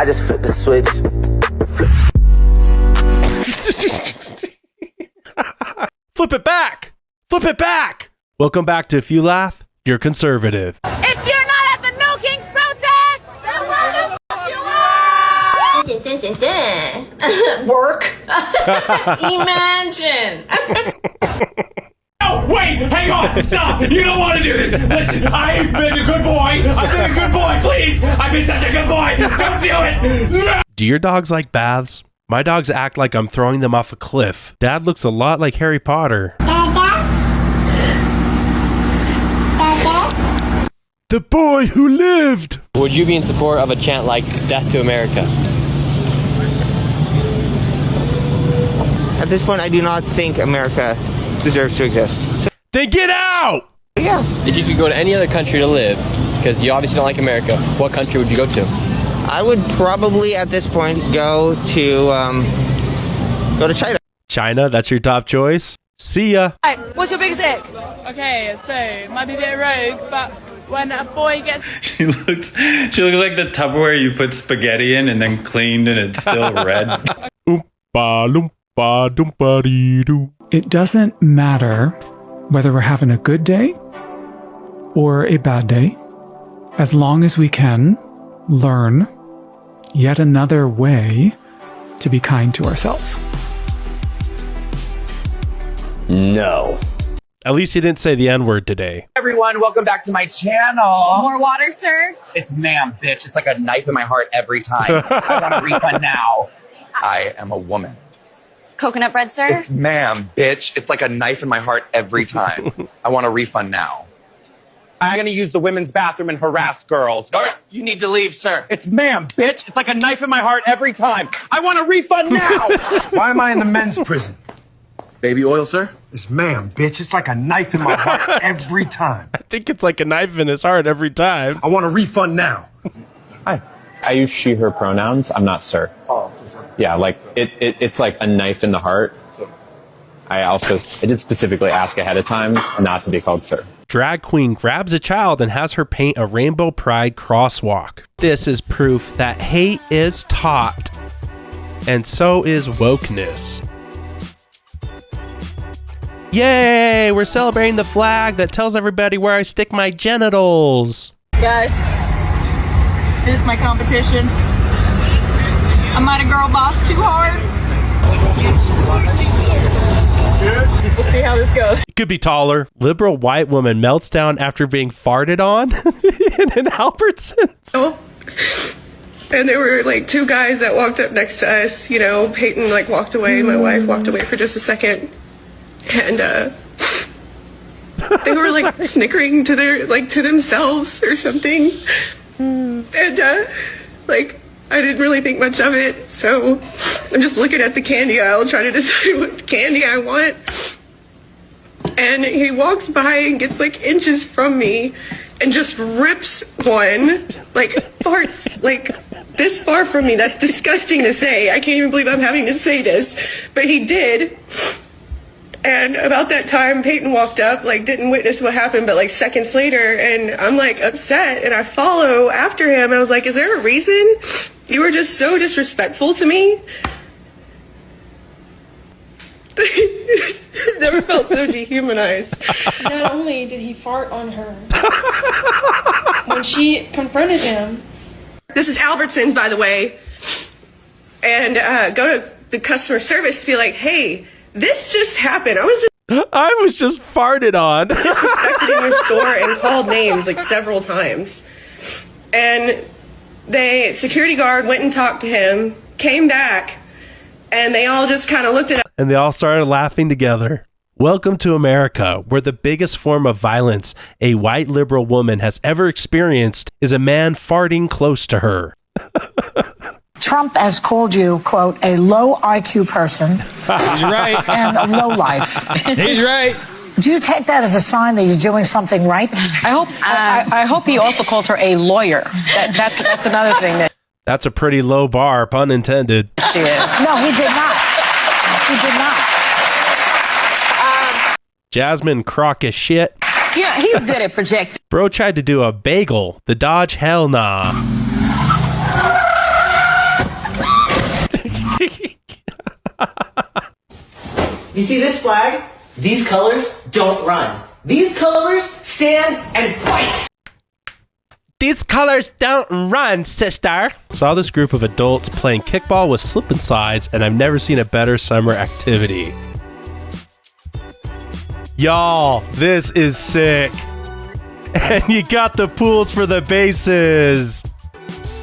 I just flipped the switch. Flip it back! Flip it back! Welcome back to If You Laugh, You're Conservative. If you're not at the No Kings protest, then where the fuck you are? Work. Imagine. Oh, wait, hang on, stop, you don't want to do this. Listen, I've been a good boy, I've been a good boy, please. I've been such a good boy, don't do it. No. Do your dogs like baths? My dogs act like I'm throwing them off a cliff. Dad looks a lot like Harry Potter. The boy who lived! Would you be in support of a chant like Death to America? At this point, I do not think America deserves to exist. Then get out! Yeah. If you could go to any other country to live, because you obviously don't like America, what country would you go to? I would probably, at this point, go to China. China, that's your top choice? See ya! Hey, what's your biggest ick? Okay, so it might be a bit rogue, but when a boy gets... She looks like the Tupperware you put spaghetti in and then cleaned and it's still red. Oompa loompa doompa dee doo. It doesn't matter whether we're having a good day or a bad day, as long as we can learn yet another way to be kind to ourselves. No. At least he didn't say the N-word today. Everyone, welcome back to my channel. More water, sir? It's ma'am, bitch. It's like a knife in my heart every time. I want a refund now. I am a woman. Coconut bread, sir? It's ma'am, bitch. It's like a knife in my heart every time. I want a refund now. I'm going to use the women's bathroom and harass girls. You need to leave, sir. It's ma'am, bitch. It's like a knife in my heart every time. I want a refund now. Why am I in the men's prison? Baby oil, sir? It's ma'am, bitch. It's like a knife in my heart every time. I think it's like a knife in his heart every time. I want a refund now. Hi. I use she, her pronouns. I'm not sir. Oh, so sorry. Yeah, like it's like a knife in the heart. I did specifically ask ahead of time not to be called sir. Drag queen grabs a child and has her paint a rainbow pride crosswalk. This is proof that hate is taught, and so is wokeness. Yay! We're celebrating the flag that tells everybody where I stick my genitals. Guys, this is my competition. Am I the girl boss too hard? We'll see how this goes. It could be taller. Liberal white woman melts down after being farted on in an Albertsons. Oh. And there were like two guys that walked up next to us. You know, Peyton like walked away. My wife walked away for just a second. And they were like snickering to to themselves or something. And like I didn't really think much of it, so I'm just looking at the candy aisle trying to decide what candy I want. And he walks by and gets like inches from me and just rips one, like farts like this far from me. That's disgusting to say. I can't even believe I'm having to say this, but he did. And about that time, Peyton walked up, like didn't witness what happened, but like seconds later, and I'm like upset, and I follow after him, and I was like, is there a reason? You were just so disrespectful to me. Never felt so dehumanized. Not only did he fart on her, when she confronted him. This is Albertsons, by the way. And go to the customer service to be like, hey, this just happened. I was just farted on. Disrespected in your store and called names like several times. And security guard went and talked to him, came back, and they all just kind of looked at him. And they all started laughing together. Welcome to America, where the biggest form of violence a white liberal woman has ever experienced is a man farting close to her. Trump has called you, quote, a low IQ person. He's right. And a low life. He's right. Do you take that as a sign that you're doing something right? I hope he also calls her a lawyer. That's another thing. That's a pretty low bar, pun intended. She is. No, he did not. He did not. Jasmine crock is shit. Yeah, he's good at projecting. Bro tried to do a bagel. The Dodge, hell nah. You see this flag? These colors don't run. These colors stand and fight. These colors don't run, sister. Saw this group of adults playing kickball with slip and slides, and I've never seen a better summer activity. Y'all, this is sick. And you got the pools for the bases.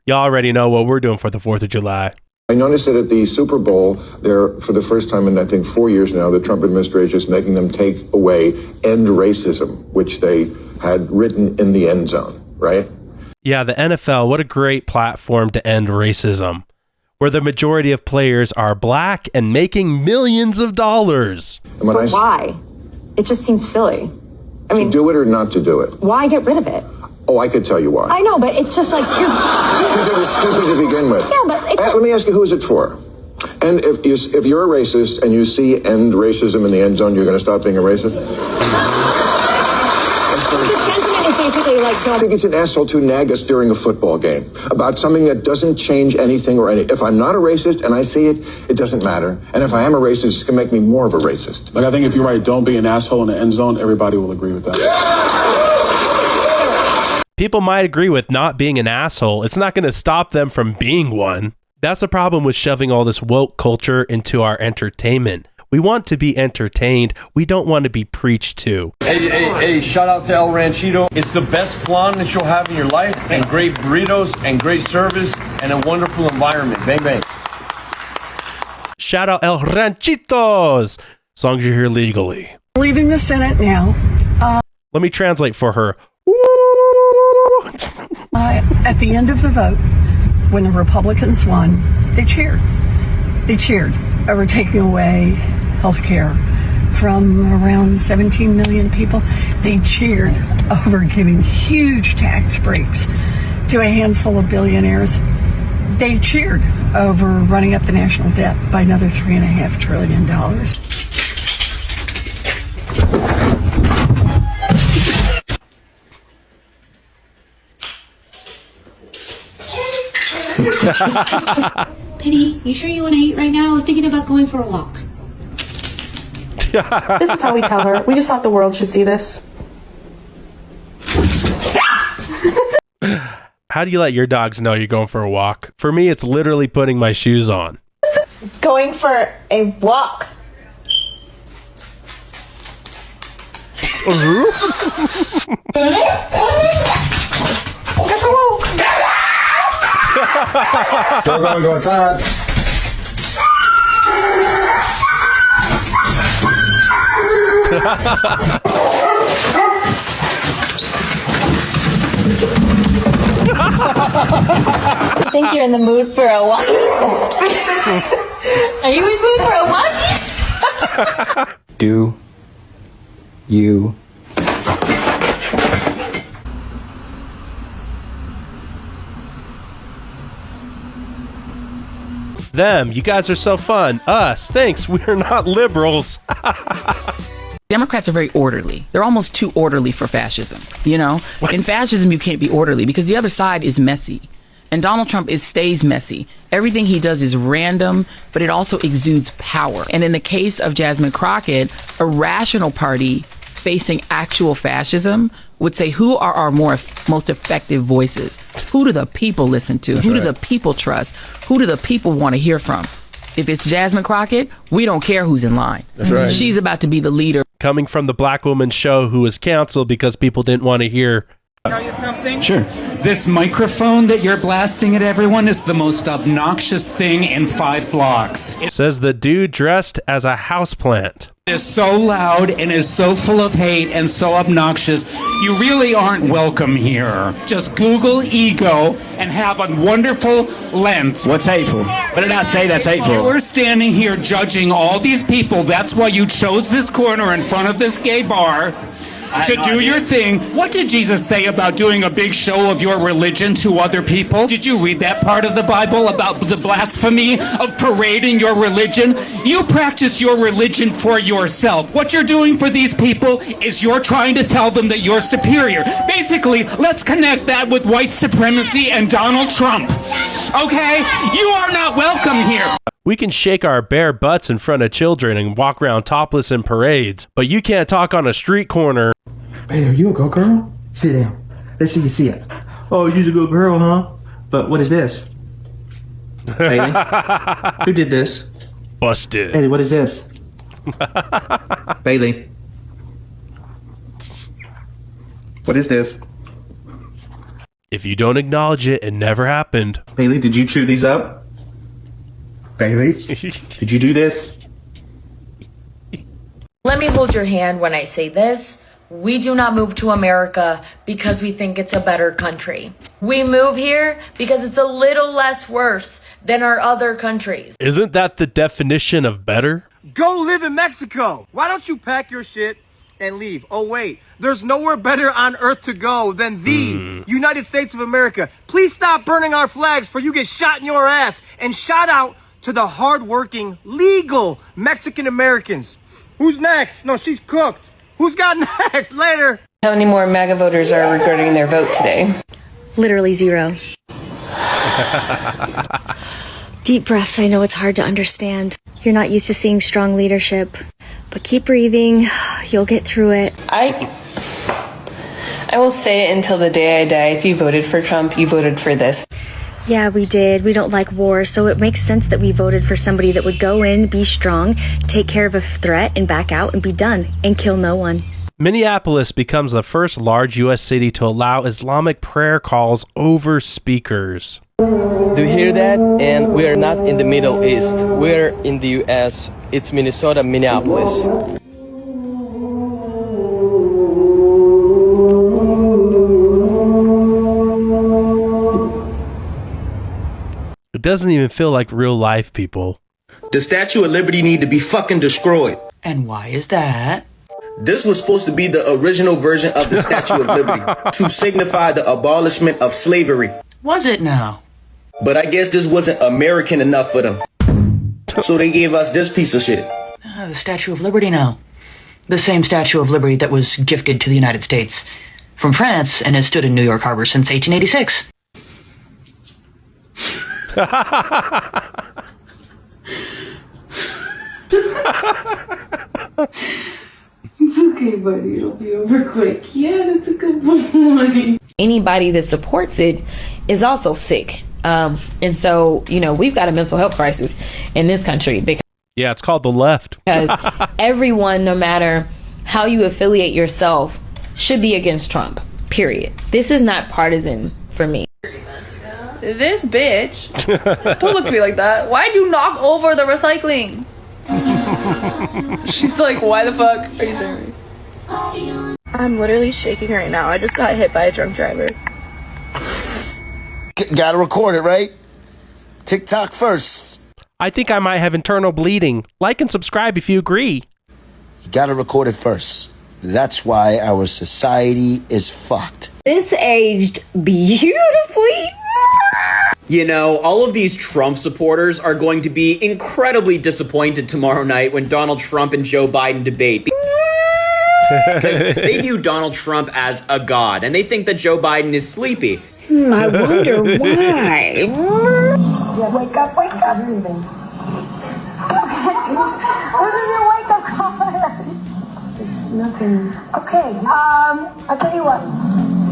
Y'all already know what we're doing for the 4th of July. I noticed that at the Super Bowl, there, for the first time in, I think, 4 years now, the Trump administration is making them take away end racism, which they had written in the end zone, right? Yeah, the NFL, what a great platform to end racism, where the majority of players are black and making millions of dollars. But why? It just seems silly. I mean, to do it or not to do it? Why get rid of it? Oh, I could tell you why. I know, but it's just like you're... Because it was stupid to begin with. Yeah, but... Let me ask you, who is it for? And if you're a racist and you see end racism in the end zone, you're going to stop being a racist? I think it's an asshole to nag us during a football game about something that doesn't change anything or anything. If I'm not a racist and I see it, it doesn't matter. And if I am a racist, it's going to make me more of a racist. Like, I think if you're right, don't be an asshole in the end zone, everybody will agree with that. People might agree with not being an asshole. It's not going to stop them from being one. That's the problem with shoving all this woke culture into our entertainment. We want to be entertained. We don't want to be preached to. Hey, shout out to El Ranchito. It's the best flan that you'll have in your life, and great burritos, and great service, and a wonderful environment. Bang, bang. Shout out El Ranchitos, as long as you're here legally. Leaving the Senate now. Let me translate for her. At the end of the vote, when the Republicans won, they cheered. They cheered over taking away health care from around 17 million people. They cheered over giving huge tax breaks to a handful of billionaires. They cheered over running up the national debt by another $3.5 trillion. Penny, you sure you want to eat right now? I was thinking about going for a walk. This is how we tell her. We just thought the world should see this. How do you let your dogs know you're going for a walk? For me, it's literally putting my shoes on. Going for a walk. Go outside. I think you're in the mood for a walk. Are you in the mood for a walk? Do you Them, you guys are so fun. Us, thanks, we're not liberals. Democrats are very orderly. They're almost too orderly for fascism. You know, What? In fascism, you can't be orderly because the other side is messy. And Donald Trump stays messy. Everything he does is random, but it also exudes power. And in the case of Jasmine Crockett, a rational party facing actual fascism would say, who are our most effective voices? Who do the people listen to? Who do the people trust? Who do the people want to hear from? If it's Jasmine Crockett, we don't care who's in line. That's right. She's about to be the leader. Coming from the Black Woman Show, who was canceled because people didn't want to hear. Tell you something? Sure. This microphone that you're blasting at everyone is the most obnoxious thing in 5 blocks. Says the dude dressed as a houseplant. It is so loud and is so full of hate and so obnoxious. You really aren't welcome here. Just Google ego and have a wonderful Lent. What's hateful? What did I say that's hateful? You were standing here judging all these people. That's why you chose this corner in front of this gay bar to do your thing. What did Jesus say about doing a big show of your religion to other people? Did you read that part of the Bible about the blasphemy of parading your religion? You practice your religion for yourself. What you're doing for these people is you're trying to tell them that you're superior. Basically, let's connect that with white supremacy and Donald Trump. Okay? You are not welcome here. We can shake our bare butts in front of children and walk around topless in parades, but you can't talk on a street corner. Hey, are you a good girl? Sit down. Let's see you see it. Oh, you're a good girl, huh? But what is this? Bailey? Who did this? Busted. Bailey, what is this? Bailey? What is this? If you don't acknowledge it, it never happened. Bailey, did you chew these up? Bailey? Did you do this? Let me hold your hand when I say this. We do not move to America because we think it's a better country. We move here because it's a little less worse than our other countries. Isn't that the definition of better? Go live in Mexico. Why don't you pack your shit and leave? Oh, wait. There's nowhere better on earth to go than the United States of America. Please stop burning our flags for you get shot in your ass. And shout out to the hardworking, legal Mexican Americans. Who's next? No, she's cooked. Who's got next? Later. How many more MAGA voters are regretting their vote today? Literally 0. Deep breaths. I know it's hard to understand. You're not used to seeing strong leadership, but keep breathing. You'll get through it. I will say it until the day I die. If you voted for Trump, you voted for this. Yeah, we did. We don't like war, so it makes sense that we voted for somebody that would go in, be strong, take care of a threat, and back out and be done, and kill no one. Minneapolis becomes the first large U.S. city to allow Islamic prayer calls over speakers. Do you hear that? And we are not in the Middle East. We're in the U.S. It's Minnesota, Minneapolis. It doesn't even feel like real life, people. The Statue of Liberty need to be fucking destroyed. And why is that? This was supposed to be the original version of the Statue of Liberty to signify the abolishment of slavery. Was it now? But I guess this wasn't American enough for them. So they gave us this piece of shit. The Statue of Liberty now. The same Statue of Liberty that was gifted to the United States from France and has stood in New York Harbor since 1886. It's okay, buddy. It'll be over quick. Yeah, that's a good point. Anybody that supports it is also sick. And so, we've got a mental health crisis in this country because Yeah, it's called the left. Because everyone, no matter how you affiliate yourself, should be against Trump, period. This is not partisan for me. This bitch. Don't look at me like that. Why'd you knock over the recycling? She's like, why the fuck are you saying me? I'm literally shaking right now. I just got hit by a drunk driver. Gotta record it, right? TikTok first. I think I might have internal bleeding. Like and subscribe if you agree. You gotta record it first. That's why our society is fucked. This aged beautifully. You know, all of these Trump supporters are going to be incredibly disappointed tomorrow night when Donald Trump and Joe Biden debate. Because they view Donald Trump as a god, and they think that Joe Biden is sleepy. I wonder why. Yeah, wake up, wake up. What is your wake up call? Nothing. Okay, I'll tell you what.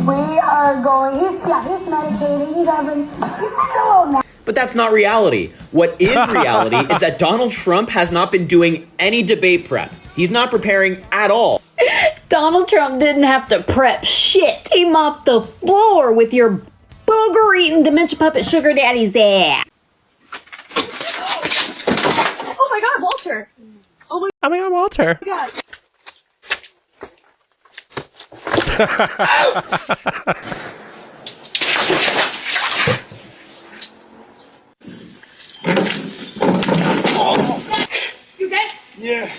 We are going, he's meditating, he's having a little nap. But that's not reality. What is reality is that Donald Trump has not been doing any debate prep. He's not preparing at all. Donald Trump didn't have to prep shit. He mopped the floor with your booger-eating dementia puppet sugar daddy's ass. Oh my god, Walter. Oh my god, Walter. Oh my god. You okay? Yeah.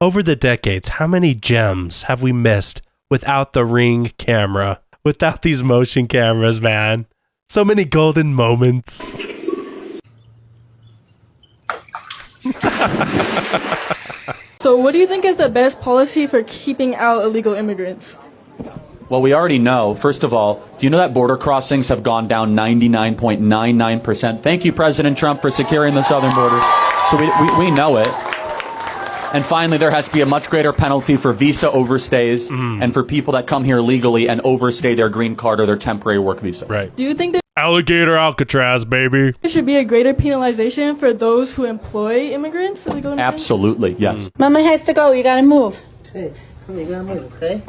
Over the decades, how many gems have we missed without the Ring camera? Without these motion cameras, man. So many golden moments. So what do you think is the best policy for keeping out illegal immigrants? Well, we already know. First of all, do you know that border crossings have gone down 99.99%? Thank you, President Trump, for securing the southern border. So we know it. And finally, there has to be a much greater penalty for visa overstays and for people that come here legally and overstay their green card or their temporary work visa. Right. Do you think that Alligator Alcatraz, baby. there should be a greater penalization for those who employ immigrants, illegal immigrants? Absolutely, yes. Mama has to go. You gotta move. Hey, you gotta move, okay?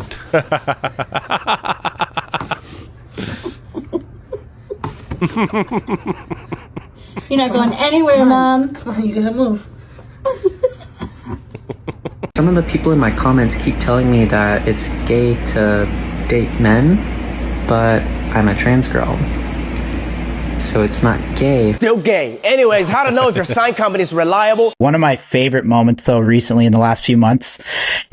You're not going anywhere, Mom. Come on, you gotta move. Some of the people in my comments keep telling me that it's gay to date men, but I'm a trans girl. So it's not gay. Still gay. Anyways, how to know if your sign company is reliable? One of my favorite moments, though, recently in the last few months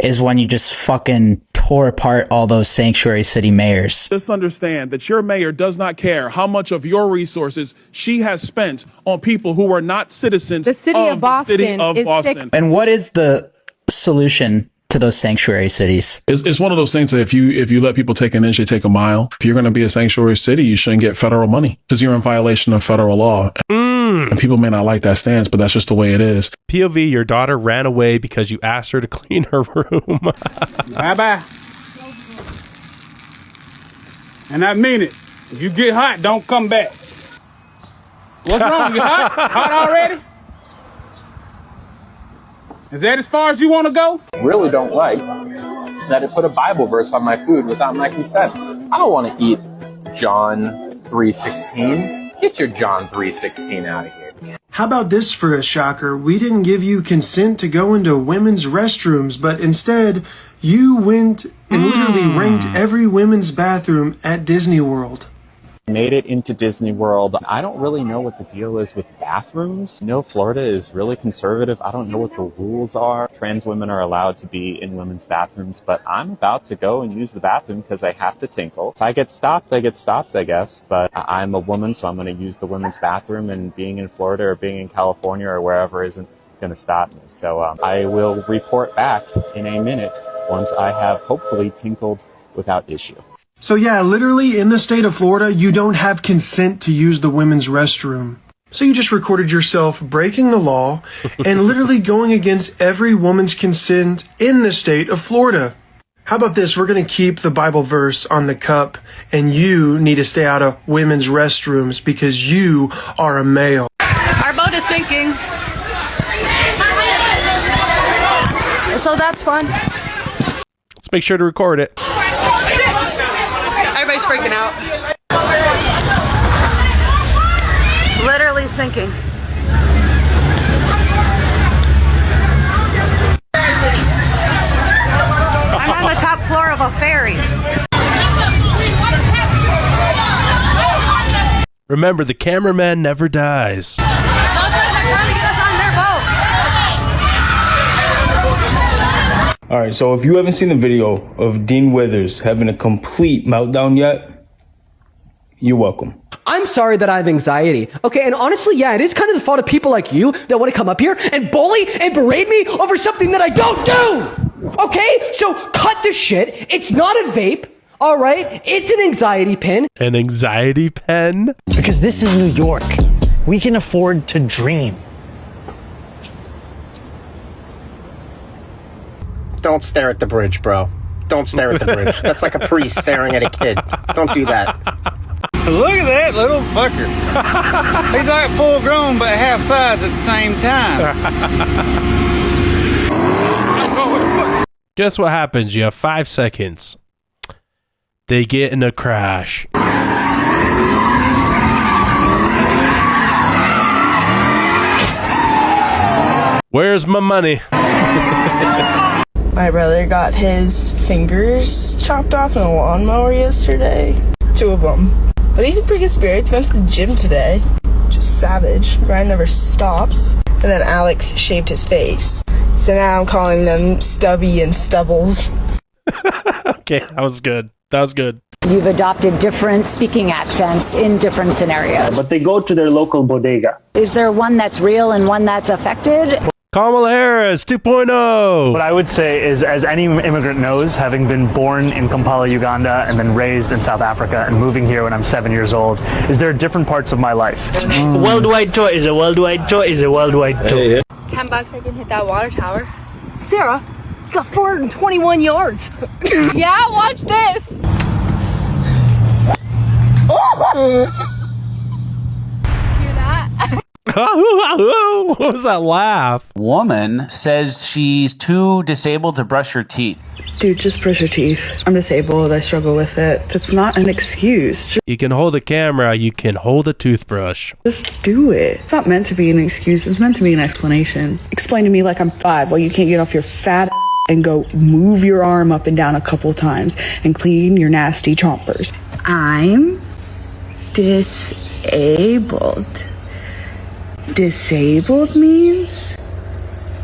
is when you just fucking tore apart all those sanctuary city mayors. Just understand that your mayor does not care how much of your resources she has spent on people who are not citizens of the city of Boston. And what is the solution to those sanctuary cities? It's one of those things that if you let people take an inch, they take a mile. If you're going to be a sanctuary city, you shouldn't get federal money because you're in violation of federal law. And people may not like that stance, but that's just the way it is. POV, your daughter ran away because you asked her to clean her room. Bye-bye. And I mean it. If you get hot, don't come back. What's wrong? You hot? Hot already? Is that as far as you want to go? Really don't like that it put a Bible verse on my food without my consent. I don't want to eat John 3:16. Get your John 3:16 out of here. How about this for a shocker? We didn't give you consent to go into women's restrooms, but instead you went and literally ranked every women's bathroom at Disney World. Made it into Disney World. I don't really know what the deal is with bathrooms. No, Florida is really conservative. I don't know what the rules are. Trans women are allowed to be in women's bathrooms, but I'm about to go and use the bathroom because I have to tinkle. If I get stopped, I guess. But I'm a woman, so I'm going to use the women's bathroom, and being in Florida or being in California or wherever isn't going to stop me. So I will report back in a minute once I have hopefully tinkled without issue. So yeah, literally in the state of Florida, you don't have consent to use the women's restroom. So you just recorded yourself breaking the law and literally going against every woman's consent in the state of Florida. How about this? We're going to keep the Bible verse on the cup, and you need to stay out of women's restrooms because you are a male. Our boat is sinking. So that's fun. Let's make sure to record it. Everybody's freaking out. Literally sinking. I'm on the top floor of a ferry. Remember, the cameraman never dies. All right, so if you haven't seen the video of Dean Withers having a complete meltdown yet, you're welcome. I'm sorry that I have anxiety. Okay, and honestly, yeah, it is kind of the fault of people like you that want to come up here and bully and berate me over something that I don't do. Okay, so cut the shit. It's not a vape. All right, it's an anxiety pin. An anxiety pen? Because this is New York. We can afford to dream. Don't stare at the bridge, bro. Don't stare at the bridge. That's like a priest staring at a kid. Don't do that. Look at that little fucker. He's like full grown but half size at the same time. Guess what happens? You have 5 seconds. They get in a crash. Where's my money? My brother got his fingers chopped off in a lawnmower yesterday. 2 of them. But he's in pretty good spirits. Went to the gym today. Just savage. Ryan never stops. And then Alex shaved his face. So now I'm calling them Stubby and Stubbles. Okay, that was good. That was good. You've adopted different speaking accents in different scenarios. But they go to their local bodega. Is there one that's real and one that's affected? Kamala Harris 2.0. What I would say is, as any immigrant knows, having been born in Kampala, Uganda, and then raised in South Africa and moving here when I'm 7 years old, is there are different parts of my life. Worldwide tour is a worldwide tour is a worldwide tour. $10 I can hit that water tower. Sarah, you got 421 yards. Yeah, watch this. Hear that? What was that laugh? Woman says she's too disabled to brush her teeth. Dude, just brush your teeth. I'm disabled. I struggle with it. That's not an excuse. You can hold a camera, you can hold a toothbrush. Just do it. It's not meant to be an excuse. It's meant to be an explanation. Explain to me like I'm 5 while you can't get off your fat and go move your arm up and down a couple times and clean your nasty chompers. I'm disabled. Disabled means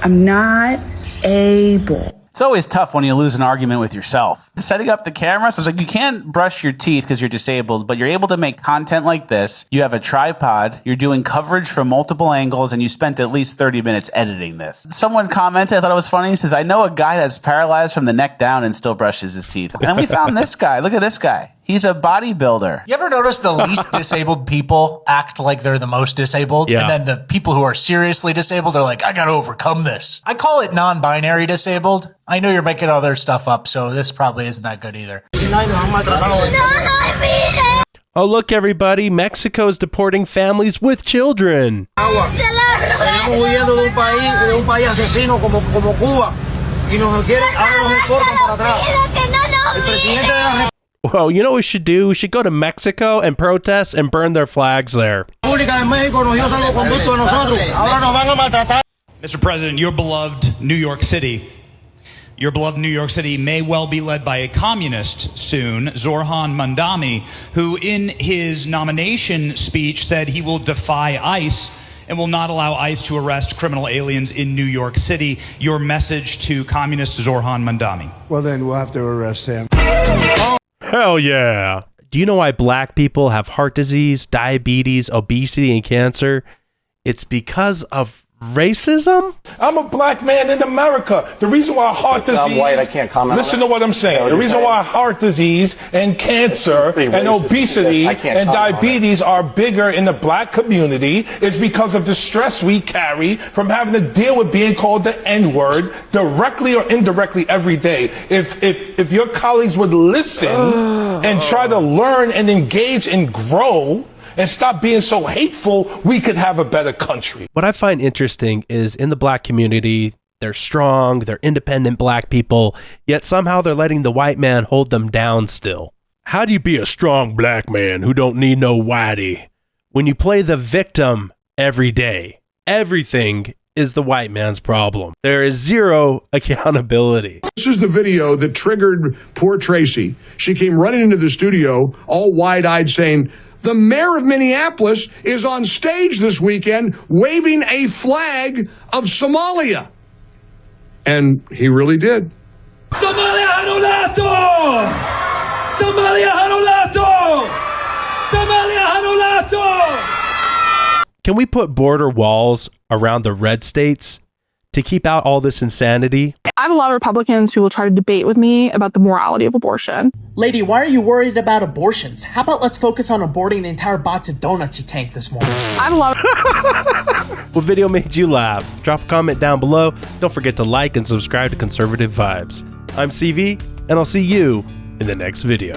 I'm not able. It's always tough when you lose an argument with yourself. Setting up the camera, so it's like you can't brush your teeth because you're disabled, but you're able to make content like this. You have a tripod, you're doing coverage from multiple angles, and you spent at least 30 minutes editing this. Someone commented, I thought it was funny, he says, I know a guy that's paralyzed from the neck down and still brushes his teeth. And then we found this guy. Look at this guy. He's a bodybuilder. You ever notice the least disabled people act like they're the most disabled? Yeah. And then the people who are seriously disabled are like, I gotta overcome this. I call it non-binary disabled. I know you're making other stuff up, so this probably isn't that good either. Oh, look, everybody. Mexico's deporting families with children. Well, you know what we should do? We should go to Mexico and protest and burn their flags there. Mr. President, your beloved New York City may well be led by a communist soon, Zorhan Mandami, who in his nomination speech said he will defy ICE and will not allow ICE to arrest criminal aliens in New York City. Your message to communist Zorhan Mandami. Well, then we'll have to arrest him. Hell yeah. Do you know why black people have heart disease, diabetes, obesity, and cancer? It's because of racism? I'm a black man in America. The reason why heart disease... I'm white, I can't comment. Listen to what I'm saying. The reason why heart disease and cancer and obesity and diabetes are bigger in the black community is because of the stress we carry from having to deal with being called the N-word directly or indirectly every day. If your colleagues would listen and try to learn and engage and grow and stop being so hateful, we could have a better country. What I find interesting is in the black community, they're strong, they're independent black people, yet somehow they're letting the white man hold them down still. How do you be a strong black man who don't need no whitey when you play the victim every day? Everything is the white man's problem. There is zero accountability. This is the video that triggered poor Tracy. She came running into the studio all wide-eyed saying, the mayor of Minneapolis is on stage this weekend waving a flag of Somalia. And he really did. Somalia Hanulato! Somalia Hanulato! Somalia Hanulato! Can we put border walls around the red states to keep out all this insanity? I have a lot of Republicans who will try to debate with me about the morality of abortion. Lady, why are you worried about abortions? How about let's focus on aborting the entire box of donuts you tanked this morning? I have a lot of... What video made you laugh? Drop a comment down below. Don't forget to like and subscribe to Conservative Vibes. I'm CV, and I'll see you in the next video.